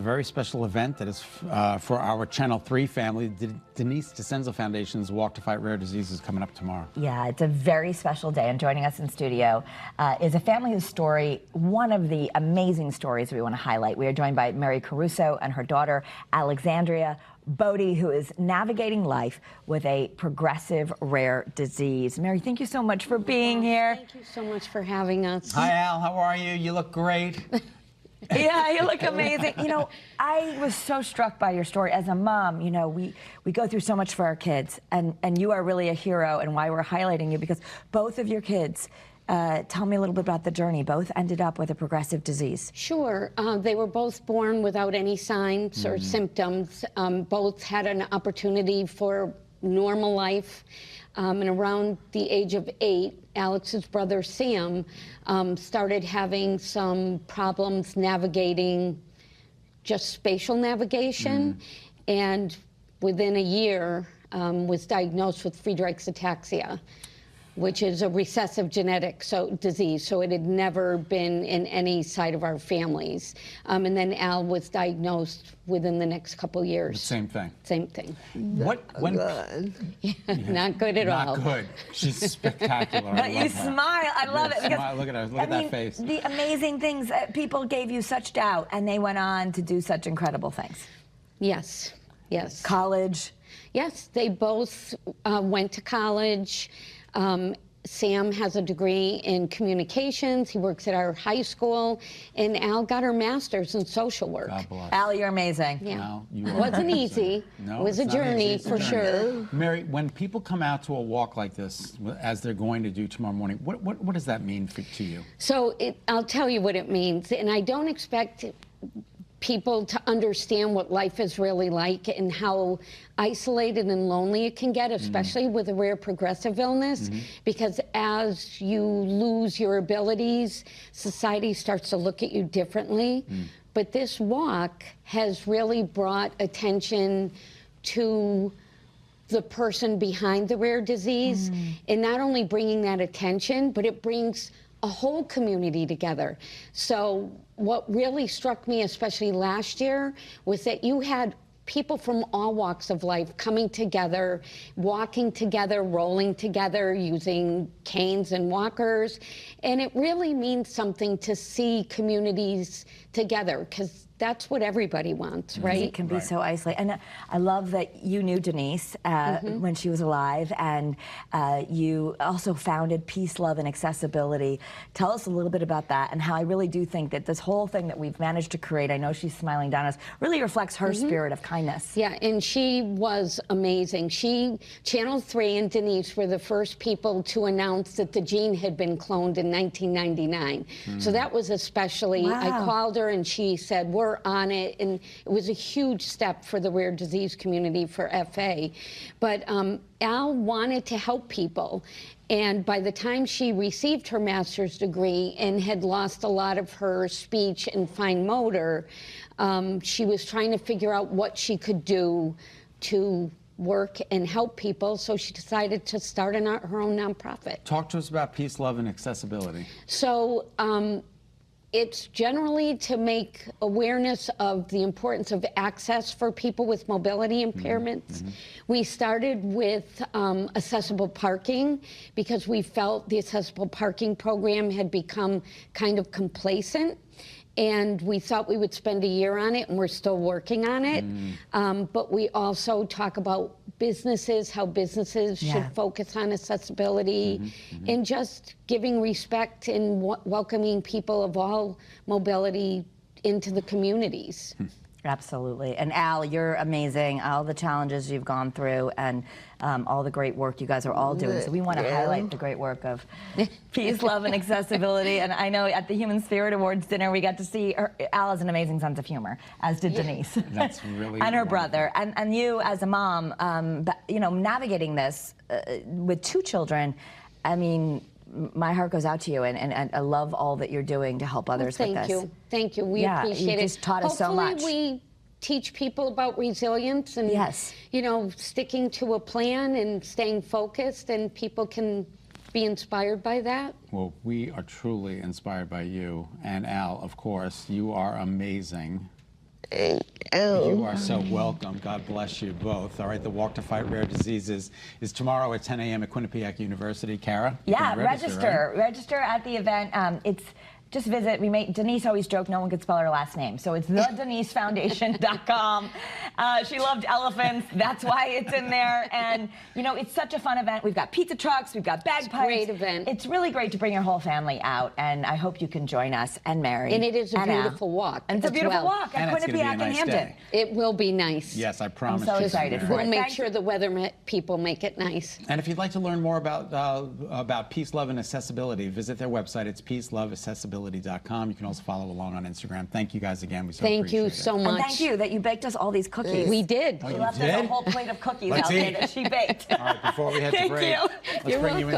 A very special event that is for our Channel 3 family. Denise DeCenzo Foundation's Walk to Fight Rare Disease is coming up tomorrow. Yeah, it's a very special day, and joining us in studio is a family whose story, one of the amazing stories we want to highlight. We are joined by Mary Caruso and her daughter, Alexandria Bodie, who is navigating life with a progressive rare disease. Mary, thank you so much for being here. Thank you so much for having us. Hi, Al. How are you? You look great. Yeah, you look amazing. You know, I was so struck by your story. As a mom, you know, we go through so much for our kids, and you are really a hero, and why we're highlighting you, because both of your kids, tell me a little bit about the journey, both ended up with a progressive disease. Sure. They were both born without any signs or symptoms. Both had an opportunity for normal life. And around the age of 8, Alex's brother Sam started having some problems navigating just spatial navigation, and within a year was diagnosed with Friedreich's ataxia, which is a recessive genetic disease, so it had never been in any side of our families. And then Al was diagnosed within the next couple years. Same thing. Same thing. Not Not good at all. Not good. She's spectacular. But you smile. I love it. Because, Look at her. Look at that face. The amazing things. People gave you such doubt, and they went on to do such incredible things. Yes. Yes. College. Yes, they both went to college. Sam has a degree in communications. He works at our high school. And Al got her master's in social work. God bless. Al, you're amazing. Yeah. Al, you It are wasn't amazing. easy. No, it was a it's not journey, easy. It's a for journey. sure. Mary, when people come out to a walk like this, as they're going to do tomorrow morning, what does that mean to you? So I'll tell you what it means. And I don't expect people to understand what life is really like and how isolated and lonely it can get, especially with a rare progressive illness, because as you lose your abilities, society starts to look at you differently. But this walk has really brought attention to the person behind the rare disease, and not only bringing that attention, but it brings a whole community together. So what really struck me, especially last year, was that you had people from all walks of life coming together, walking together, rolling together, using canes and walkers. And it really means something to see communities together, because that's what everybody wants, right? It can be so isolated. And I love that you knew Denise when she was alive, and you also founded Peace, Love, and Accessibility. Tell us a little bit about that, and how I really do think that this whole thing that we've managed to create, I know she's smiling down at us, really reflects her spirit of kindness. Yeah, and she was amazing. Channel 3 and Denise were the first people to announce that the gene had been cloned in 1999. So that was especially, I called her and she said, we're on it, and it was a huge step for the rare disease community, for FA. But Al wanted to help people, and by the time she received her master's degree and had lost a lot of her speech and fine motor, she was trying to figure out what she could do to work and help people, so she decided to start her own nonprofit. Talk to us about Peace, Love, and Accessibility. So it's generally to make awareness of the importance of access for people with mobility impairments. We started with accessible parking, because we felt the accessible parking program had become kind of complacent. And we thought we would spend a year on it, and we're still working on it. But we also talk about businesses, how businesses should focus on accessibility, and just giving respect and welcoming people of all mobility into the communities. Absolutely. And Al, you're amazing. All the challenges you've gone through, and all the great work you guys are all doing. So we want to highlight the great work of Peace, Love, and Accessibility. And I know at the Human Spirit Awards dinner, we got to see Al has an amazing sense of humor, as did Denise. That's really and her wonderful. brother. And you, as a mom, you know, navigating this with 2 children, I mean, my heart goes out to you, and I love all that you're doing to help others with this. Thank you. Thank you. We appreciate it. You just taught us so much. Hopefully we teach people about resilience and, you know, sticking to a plan and staying focused, and people can be inspired by that. Well, we are truly inspired by you. And Al, of course, you are amazing. You are so welcome. God bless you both. All right, the Walk to Fight Rare Diseases is tomorrow at 10 a.m. at Quinnipiac University. Kara? You Yeah, can register. right? Register at the event. It's just visit. Denise always joked no one could spell her last name. So it's thedenisefoundation.com. She loved elephants. That's why it's in there. And, you know, it's such a fun event. We've got pizza trucks. We've got bagpipes. It's a great event. It's really great to bring your whole family out. And I hope you can join us and Mary. And it is a beautiful walk. And it's a beautiful walk at And it's gonna be a Quinnipiac nice in Hampton. day. It will be nice. Yes, I promise. so you. excited for We'll it. make Thank sure the weather people make it nice. And if you'd like to learn more about peace, love, and accessibility, visit their website. It's peaceloveaccessibility.com. You can also follow along on Instagram. Thank you guys again. We so Thank appreciate you it. so And much. thank you that you baked us all these cookies. We did. Oh, She you left us did? a whole plate of cookies Let's out there eat. that she baked. All right, before we head to Thank break, you. let's bring you in.